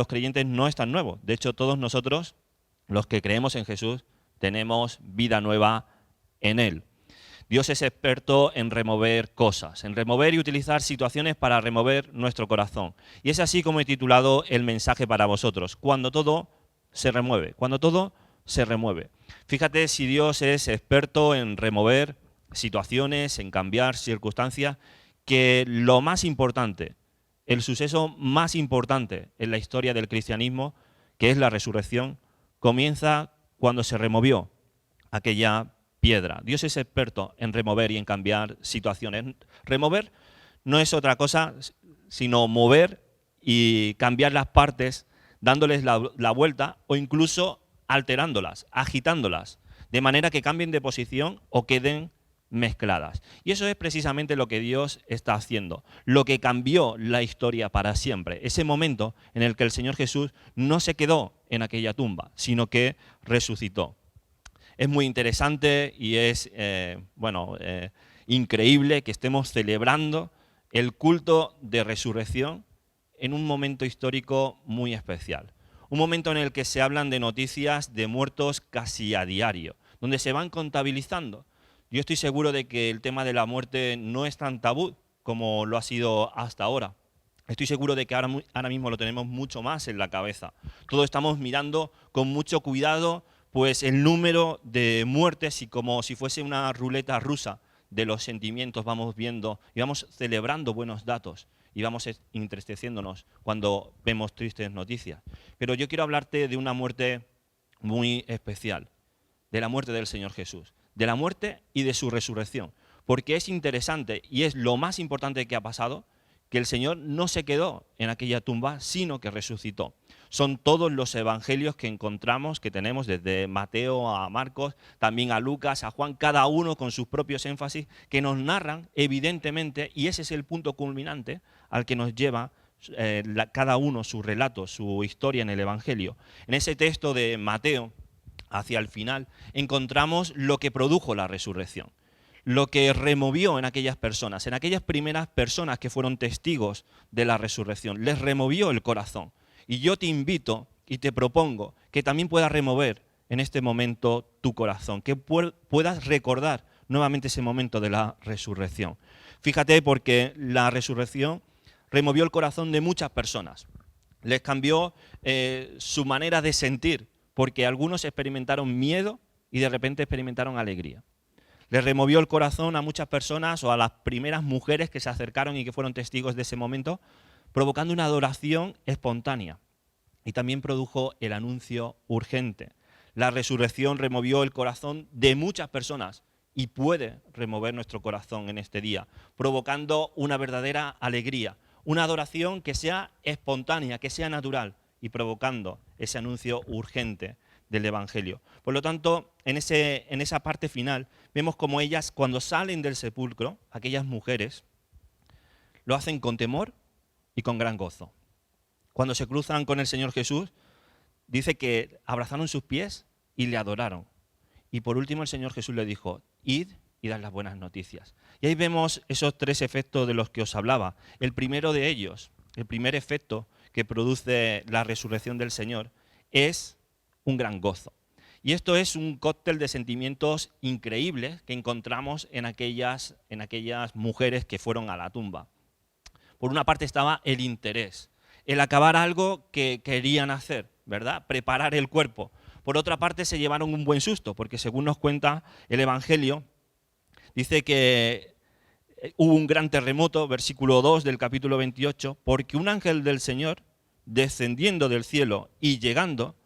los creyentes no es tan nuevo. De hecho, todos nosotros, los que creemos en Jesús, tenemos vida nueva en Él. Dios es experto en remover cosas, en remover y utilizar situaciones para remover nuestro corazón. Y es así como he titulado el mensaje para vosotros, cuando todo se remueve, cuando todo se remueve. Fíjate si Dios es experto en remover situaciones, en cambiar circunstancias, que lo más importante, el suceso más importante en la historia del cristianismo, que es la resurrección, comienza cuando se removió aquella piedra. Dios es experto en remover y en cambiar situaciones. Remover no es otra cosa sino mover y cambiar las partes, dándoles la vuelta o incluso alterándolas, agitándolas, de manera que cambien de posición o queden mezcladas. Y eso es precisamente lo que Dios está haciendo, lo que cambió la historia para siempre, ese momento en el que el Señor Jesús no se quedó en aquella tumba, sino que resucitó. Es muy interesante y es increíble que estemos celebrando el culto de resurrección en un momento histórico muy especial. Un momento en el que se hablan de noticias de muertos casi a diario, donde se van contabilizando. Yo estoy seguro de que el tema de la muerte no es tan tabú como lo ha sido hasta ahora. Estoy seguro de que ahora mismo lo tenemos mucho más en la cabeza. Todos estamos mirando con mucho cuidado pues el número de muertes y como si fuese una ruleta rusa de los sentimientos vamos viendo y vamos celebrando buenos datos y vamos entristeciéndonos cuando vemos tristes noticias. Pero yo quiero hablarte de una muerte muy especial, de la muerte del Señor Jesús, de la muerte y de su resurrección, porque es interesante y es lo más importante que ha pasado, que el Señor no se quedó en aquella tumba, sino que resucitó. Son todos los evangelios que encontramos, que tenemos desde Mateo a Marcos, también a Lucas, a Juan, cada uno con sus propios énfasis, que nos narran evidentemente, y ese es el punto culminante al que nos lleva cada uno su relato, su historia en el evangelio. En ese texto de Mateo, hacia el final, encontramos lo que produjo la resurrección, lo que removió en aquellas primeras personas que fueron testigos de la resurrección, les removió el corazón. Y yo te invito y te propongo que también puedas remover en este momento tu corazón, que puedas recordar nuevamente ese momento de la resurrección. Fíjate, porque la resurrección removió el corazón de muchas personas, les cambió su manera de sentir, porque algunos experimentaron miedo y de repente experimentaron alegría. Le removió el corazón a muchas personas o a las primeras mujeres que se acercaron y que fueron testigos de ese momento, provocando una adoración espontánea. Y también produjo el anuncio urgente. La resurrección removió el corazón de muchas personas y puede remover nuestro corazón en este día, provocando una verdadera alegría, una adoración que sea espontánea, que sea natural y provocando ese anuncio urgente del Evangelio. Por lo tanto, en esa parte final, vemos como ellas, cuando salen del sepulcro, aquellas mujeres, lo hacen con temor y con gran gozo. Cuando se cruzan con el Señor Jesús, dice que abrazaron sus pies y le adoraron. Y por último el Señor Jesús le dijo, id y dad las buenas noticias. Y ahí vemos esos tres efectos de los que os hablaba. El primero de ellos, el primer efecto que produce la resurrección del Señor, es un gran gozo. Y esto es un cóctel de sentimientos increíbles que encontramos en aquellas mujeres que fueron a la tumba. Por una parte estaba el interés, el acabar algo que querían hacer, ¿verdad? Preparar el cuerpo. Por otra parte se llevaron un buen susto, porque según nos cuenta el Evangelio, dice que hubo un gran terremoto, versículo 2 del capítulo 28, porque un ángel del Señor, descendiendo del cielo y llegando,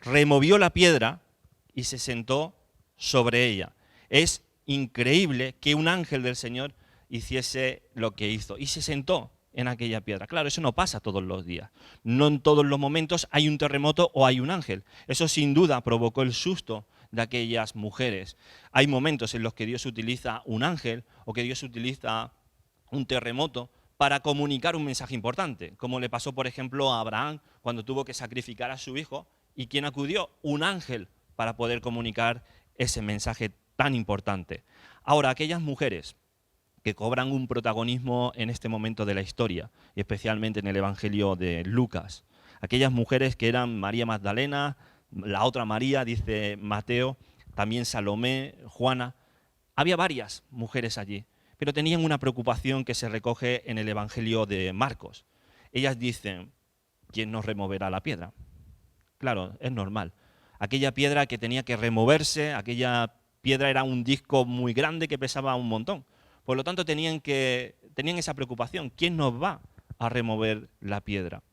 removió la piedra y se sentó sobre ella. Es increíble que un ángel del Señor hiciese lo que hizo y se sentó en aquella piedra. Claro, eso no pasa todos los días. No en todos los momentos hay un terremoto o hay un ángel. Eso sin duda provocó el susto de aquellas mujeres. Hay momentos en los que Dios utiliza un ángel o que Dios utiliza un terremoto para comunicar un mensaje importante, como le pasó, por ejemplo, a Abraham cuando tuvo que sacrificar a su hijo. ¿Y quién acudió? Un ángel, para poder comunicar ese mensaje tan importante. Ahora, aquellas mujeres que cobran un protagonismo en este momento de la historia, y especialmente en el Evangelio de Lucas, Aquellas mujeres que eran María Magdalena, la otra María, dice Mateo, también Salomé, Juana. Había varias mujeres allí, pero tenían una preocupación que se recoge en el Evangelio de Marcos. Ellas dicen, ¿quién nos removerá la piedra? Claro, es normal. Aquella piedra que tenía que removerse, aquella piedra era un disco muy grande que pesaba un montón. Por lo tanto, tenían esa preocupación. ¿Quién nos va a remover la piedra?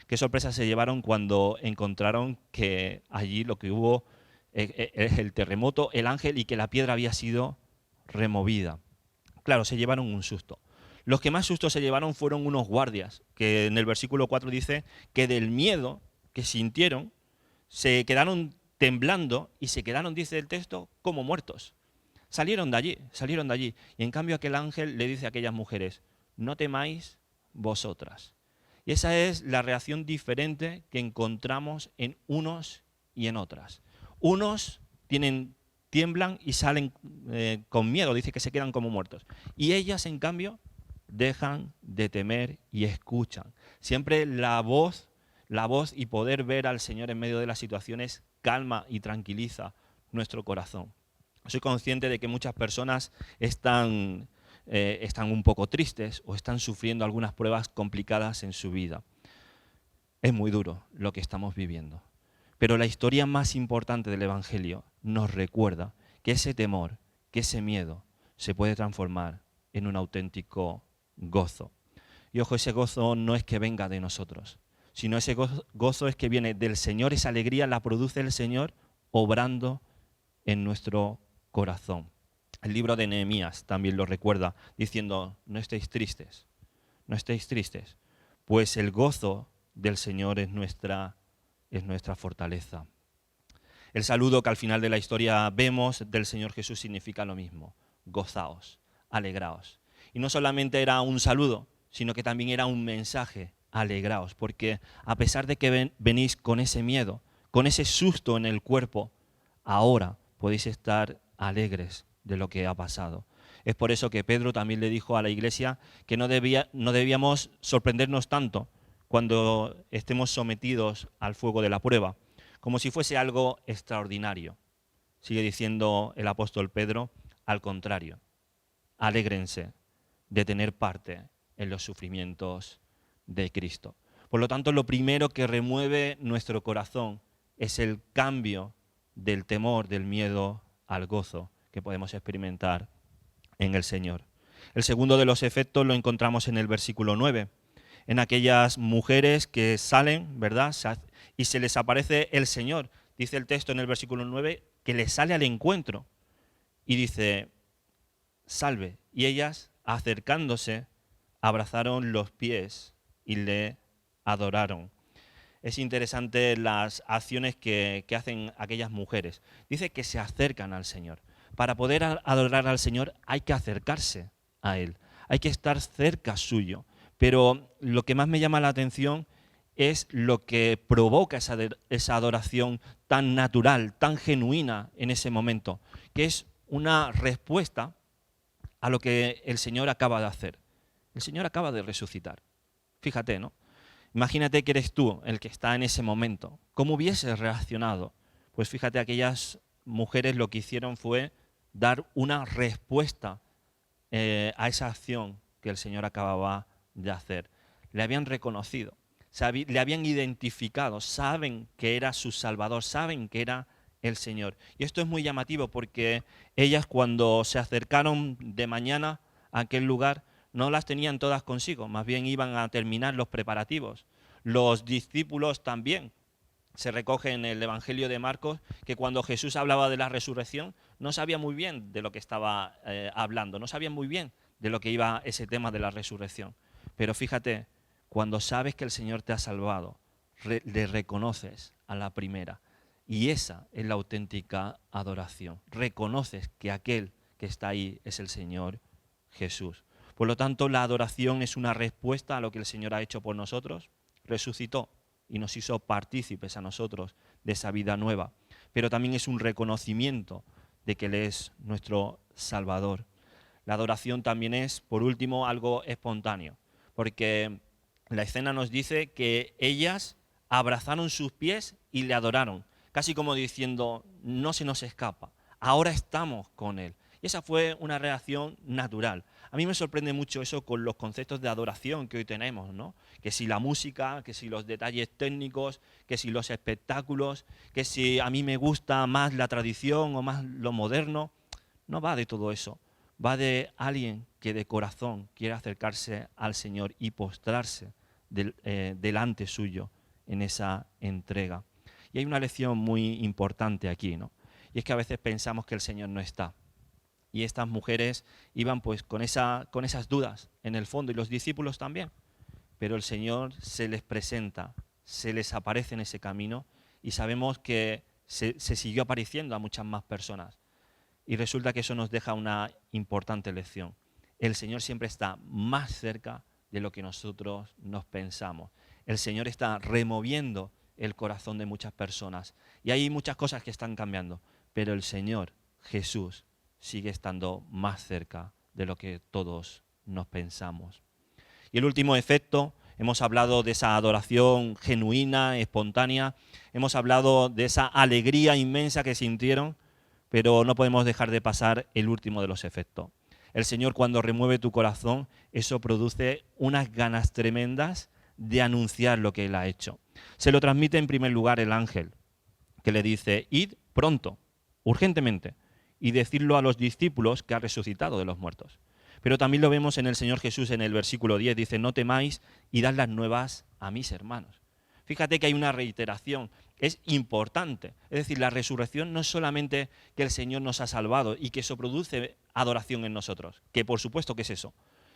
Qué sorpresa se llevaron cuando encontraron que allí lo que hubo es el terremoto, el ángel, y que la piedra había sido removida. Claro, se llevaron un susto. Los que más susto se llevaron fueron unos guardias, que en el versículo 4 dice que del miedo que sintieron, se quedaron temblando y se quedaron, dice el texto, como muertos. Salieron de allí. Y en cambio aquel ángel le dice a aquellas mujeres, no temáis vosotras. Y esa es la reacción diferente que encontramos en unos y en otras. Unos tiemblan y salen con miedo, dice que se quedan como muertos. Y ellas, en cambio, dejan de temer y escuchan. Siempre la voz y poder ver al Señor en medio de las situaciones calma y tranquiliza nuestro corazón. Soy consciente de que muchas personas están un poco tristes o están sufriendo algunas pruebas complicadas en su vida. Es muy duro lo que estamos viviendo. Pero la historia más importante del Evangelio nos recuerda que ese temor, que ese miedo se puede transformar en un auténtico gozo. Y ojo, ese gozo no es que venga de nosotros, sino ese gozo es que viene del Señor, esa alegría la produce el Señor obrando en nuestro corazón. El libro de Nehemías también lo recuerda, diciendo, no estéis tristes, pues el gozo del Señor es nuestra fortaleza. El saludo que al final de la historia vemos del Señor Jesús significa lo mismo, gozaos, alegraos. Y no solamente era un saludo, sino que también era un mensaje, alegraos, porque a pesar de que venís con ese miedo, con ese susto en el cuerpo, ahora podéis estar alegres de lo que ha pasado. Es por eso que Pedro también le dijo a la iglesia que no debíamos sorprendernos tanto cuando estemos sometidos al fuego de la prueba, como si fuese algo extraordinario. Sigue diciendo el apóstol Pedro, al contrario, alégrense de tener parte en los sufrimientos de Cristo. Por lo tanto, lo primero que remueve nuestro corazón es el cambio del temor, del miedo al gozo que podemos experimentar en el Señor. El segundo de los efectos lo encontramos en el versículo 9, en aquellas mujeres que salen, ¿verdad? Y se les aparece el Señor. Dice el texto en el versículo 9 que les sale al encuentro y dice, salve. Y ellas, acercándose, abrazaron los pies y le adoraron. Es interesante las acciones que hacen aquellas mujeres. Dice que se acercan al Señor. Para poder adorar al Señor hay que acercarse a Él, hay que estar cerca suyo. Pero lo que más me llama la atención es lo que provoca esa adoración tan natural, tan genuina en ese momento, que es una respuesta a lo que el Señor acaba de hacer. El Señor acaba de resucitar. Fíjate, ¿no? Imagínate que eres tú el que está en ese momento. ¿Cómo hubieses reaccionado? Pues fíjate, aquellas mujeres lo que hicieron fue dar una respuesta a esa acción que el Señor acababa de hacer. Le habían reconocido, le habían identificado, saben que era su Salvador, saben que era el Señor. Y esto es muy llamativo porque ellas cuando se acercaron de mañana a aquel lugar no las tenían todas consigo, más bien iban a terminar los preparativos. Los discípulos también. Se recoge en el Evangelio de Marcos que cuando Jesús hablaba de la resurrección no sabía muy bien de lo que estaba hablando, no sabían muy bien de lo que iba ese tema de la resurrección. Pero fíjate, cuando sabes que el Señor te ha salvado, le reconoces a la primera. Y esa es la auténtica adoración. Reconoces que aquel que está ahí es el Señor Jesús. Por lo tanto, la adoración es una respuesta a lo que el Señor ha hecho por nosotros. Resucitó y nos hizo partícipes a nosotros de esa vida nueva. Pero también es un reconocimiento de que Él es nuestro Salvador. La adoración también es, por último, algo espontáneo, porque la escena nos dice que ellas abrazaron sus pies y le adoraron, casi como diciendo, no se nos escapa, ahora estamos con Él. Y esa fue una reacción natural. A mí me sorprende mucho eso con los conceptos de adoración que hoy tenemos, ¿no? Que si la música, que si los detalles técnicos, que si los espectáculos, que si a mí me gusta más la tradición o más lo moderno. No va de todo eso. Va de alguien que de corazón quiere acercarse al Señor y postrarse delante suyo en esa entrega. Y hay una lección muy importante aquí, ¿no? Y es que a veces pensamos que el Señor no está. Y estas mujeres iban pues con esas dudas en el fondo, y los discípulos también. Pero el Señor se les presenta, se les aparece en ese camino, y sabemos que se siguió apareciendo a muchas más personas. Y resulta que eso nos deja una importante lección. El Señor siempre está más cerca de lo que nosotros nos pensamos. El Señor está removiendo el corazón de muchas personas. Y hay muchas cosas que están cambiando, pero el Señor, Jesús, sigue estando más cerca de lo que todos nos pensamos. Y el último efecto, hemos hablado de esa adoración genuina, espontánea, hemos hablado de esa alegría inmensa que sintieron, pero no podemos dejar de pasar el último de los efectos. El Señor, cuando remueve tu corazón, eso produce unas ganas tremendas de anunciar lo que Él ha hecho. Se lo transmite en primer lugar el ángel, que le dice, id pronto, urgentemente, y decirlo a los discípulos que ha resucitado de los muertos. Pero también lo vemos en el Señor Jesús en el versículo 10, dice, no temáis y dad las nuevas a mis hermanos. Fíjate que hay una reiteración, es importante. Es decir, la resurrección no es solamente que el Señor nos ha salvado y que eso produce adoración en nosotros, que por supuesto que es eso,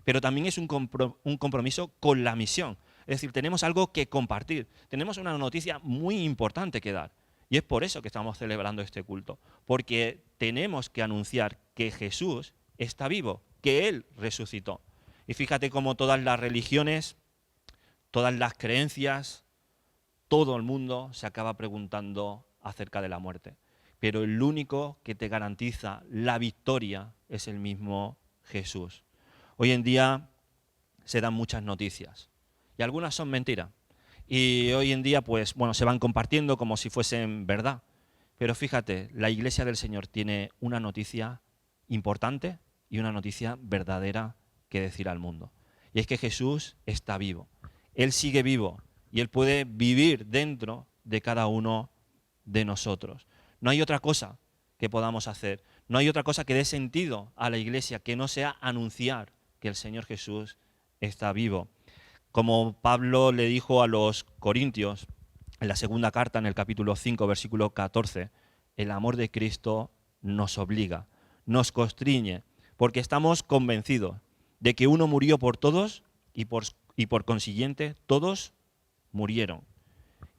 pero también es un compromiso con la misión. Es decir, tenemos algo que compartir, tenemos una noticia muy importante que dar. Y es por eso que estamos celebrando este culto, porque tenemos que anunciar que Jesús está vivo, que Él resucitó. Y fíjate cómo todas las religiones, todas las creencias, todo el mundo se acaba preguntando acerca de la muerte. Pero el único que te garantiza la victoria es el mismo Jesús. Hoy en día se dan muchas noticias y algunas son mentiras. Y hoy en día, pues, bueno, se van compartiendo como si fuesen verdad. Pero fíjate, la Iglesia del Señor tiene una noticia importante y una noticia verdadera que decir al mundo. Y es que Jesús está vivo. Él sigue vivo y Él puede vivir dentro de cada uno de nosotros. No hay otra cosa que podamos hacer. No hay otra cosa que dé sentido a la Iglesia que no sea anunciar que el Señor Jesús está vivo. Como Pablo le dijo a los corintios en la segunda carta, en el capítulo 5, versículo 14, el amor de Cristo nos obliga, nos constriñe, porque estamos convencidos de que uno murió por todos y por consiguiente todos murieron.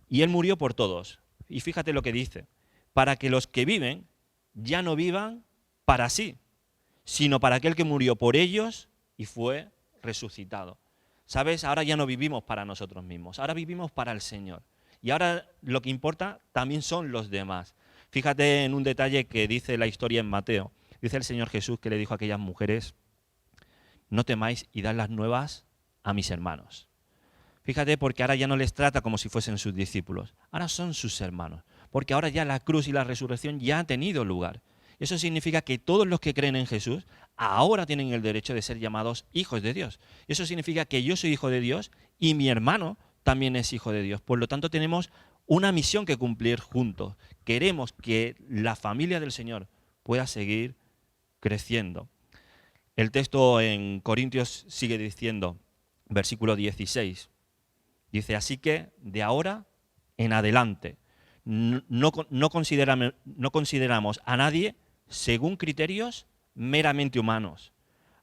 Y Él murió por todos. Y fíjate lo que dice, para que los que viven ya no vivan para sí, sino para aquel que murió por ellos y fue resucitado. ¿Sabes? Ahora ya no vivimos para nosotros mismos, ahora vivimos para el Señor. Y ahora lo que importa también son los demás. Fíjate en un detalle que dice la historia en Mateo. Dice el Señor Jesús que le dijo a aquellas mujeres, no temáis y dad las nuevas a mis hermanos. Fíjate, porque ahora ya no les trata como si fuesen sus discípulos, ahora son sus hermanos, porque ahora ya la cruz y la resurrección ya han tenido lugar. Eso significa que todos los que creen en Jesús ahora tienen el derecho de ser llamados hijos de Dios. Eso significa que yo soy hijo de Dios y mi hermano también es hijo de Dios. Por lo tanto, tenemos una misión que cumplir juntos. Queremos que la familia del Señor pueda seguir creciendo. El texto en Corintios sigue diciendo, versículo 16, dice, así que de ahora en adelante no consideramos a nadie según criterios meramente humanos.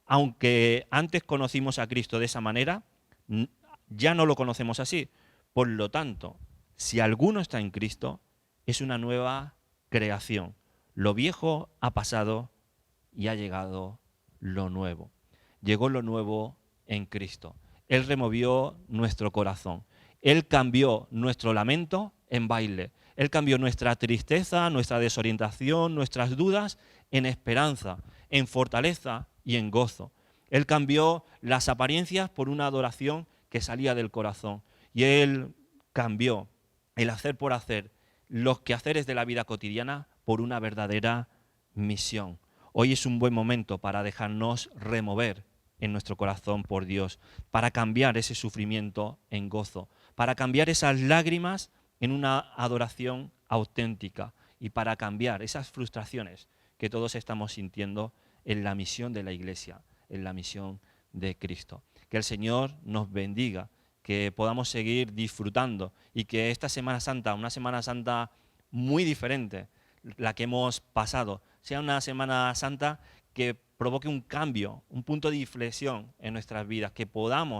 Aunque antes conocimos a Cristo de esa manera, ya no lo conocemos así. Por lo tanto, si alguno está en Cristo, es una nueva creación. Lo viejo ha pasado y ha llegado lo nuevo. Llegó lo nuevo en Cristo. Él removió nuestro corazón. Él cambió nuestro lamento en baile. Él cambió nuestra tristeza, nuestra desorientación, nuestras dudas en esperanza, en fortaleza y en gozo. Él cambió las apariencias por una adoración que salía del corazón. Y Él cambió el hacer por hacer, los quehaceres de la vida cotidiana por una verdadera misión. Hoy es un buen momento para dejarnos remover en nuestro corazón por Dios, para cambiar ese sufrimiento en gozo, para cambiar esas lágrimas en una adoración auténtica y para cambiar esas frustraciones que todos estamos sintiendo en la misión de la Iglesia, en la misión de Cristo. Que el Señor nos bendiga, que podamos seguir disfrutando y que esta Semana Santa, una Semana Santa muy diferente, la que hemos pasado, sea una Semana Santa que provoque un cambio, un punto de inflexión en nuestras vidas, que podamos